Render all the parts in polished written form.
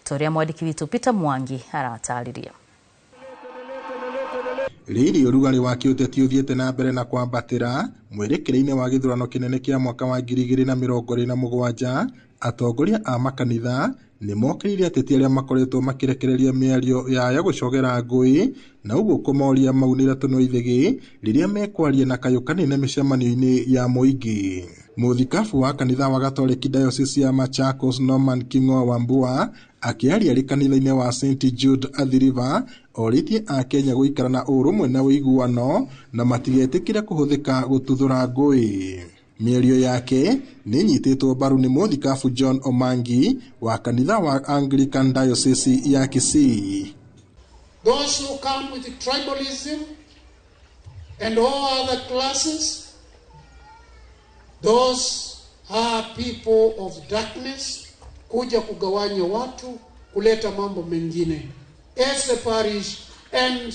Toria mwandiki witu Peter Mwangi aratariria. Riri urugari wa kiuteti uthiete na mbere na kwambatira mwerekereine wa githurano kinene kia mwaka wa 2027 atongoria a makanitha ni mokiririe ateti aria makoretwo makirekereria miario ya gucogera ngui na uguo kumoria maunira tuno ithigi riria mekwaria na kayo kanene micemanio-ini ya muingi. Muthikabu wa kanitha wa Gatoleki Diocese ya Machakos Norman Kingo Wambua akiaria ri kanitha-ini wa St Jude Athi River oritie a Kenya guikara na urumwe na uiguano na matigetikire kuhuthika gututhura ngui. Mĩario yake ni nyitĩtwo mbaru ni muthikabu John Omangi wa kanitha wa Anglican Diocese ya Kisii. Those who come with tribalism and all other classes, those are people of darkness, kuja kugawanya watu, kuleta mambo mengine. As a parish and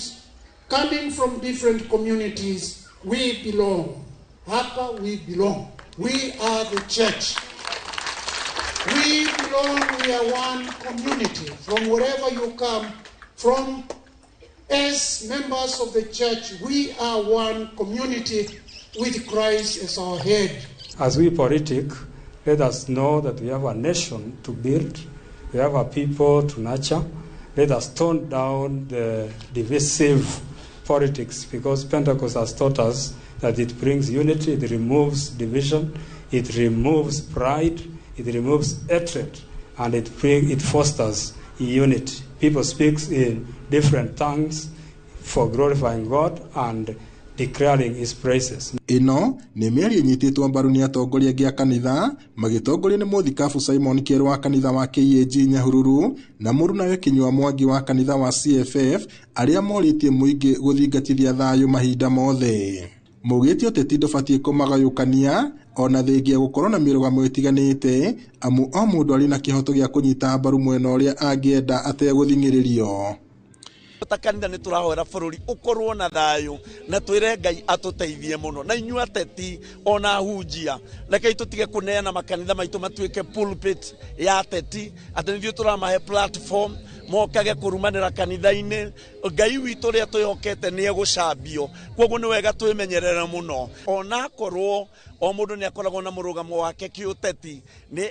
coming from different communities, we belong. Hapa we belong. We are the church. We belong, we are one community. From wherever you come from, as members of the church, we are one community with Christ as our head. As we politic, let us know that we have a nation to build. We have a people to nurture. Let us tone down the divisive politics, because Pentecost has taught us that it brings unity, it removes division, it removes pride, it removes hatred, and it fosters unity. People speak in different tongues for glorifying God and declaring his praises. Ino ni miario nyititwo mbaru ni atongoria gia kanitha magitongoria ni muthikabu Simon Kieru wa kanitha wa KAG Nyahururu na Murunawe Kinyua Mwangi wa kanitha wa CFF aria moritie muingi guthingatithia thayu mahinda mothe. Mugitio teti ndobatie kumagayukania ona thengia gukorwo na mirugamo itiganite amu o mundu ari na kihoto gia kunyita mbaru mwena uria angienda ateguthingiriryo. Kanitha ni turahoera bururi ukorwo na thayu na twire Ngai atuteithie muno na inyu ateti ona hunjia reke tutige kuneana makanitha maitu matuike pulpit ya ateti atenithio turamahe platform mokage kurumanira kanitha-ini. Ngai witu ria tuyokete ni egucambio, koguo ni wega twimenyerere muno. Ona korwo o mundu ni akoragwo na murugamo wake kiuteti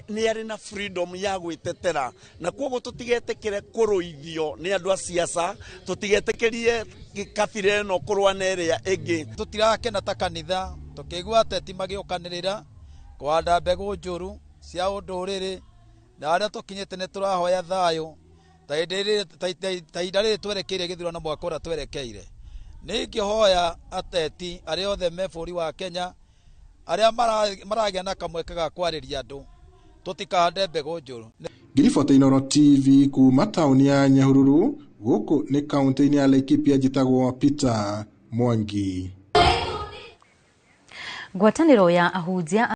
ni ari na freedom ya gwitetera, na koguo tutigetekire kuruithio ni andu a siasa, tutigetekerie kabira ino kurwa na iria ingi. Tutirakena ta kanitha tukigwa ateti magiokanirira kwanda mbegu njuru cia unduriri na aria tukinyite ni turahoya thayu taidare twerekeire githurano mwaka uria twerekeire. Ningihoya ateti aria othe me bũrũri wa Kenya aria maragia na kamweke ga kwariria andu tutikahande mbegu njuru. Ngiriboti Inooro TV kuma tauni ya Nyahururu guku ni kaunti-ini ya Laikipia njitagwo Peter Mwangi. Ngwatanĩro ya ahunjia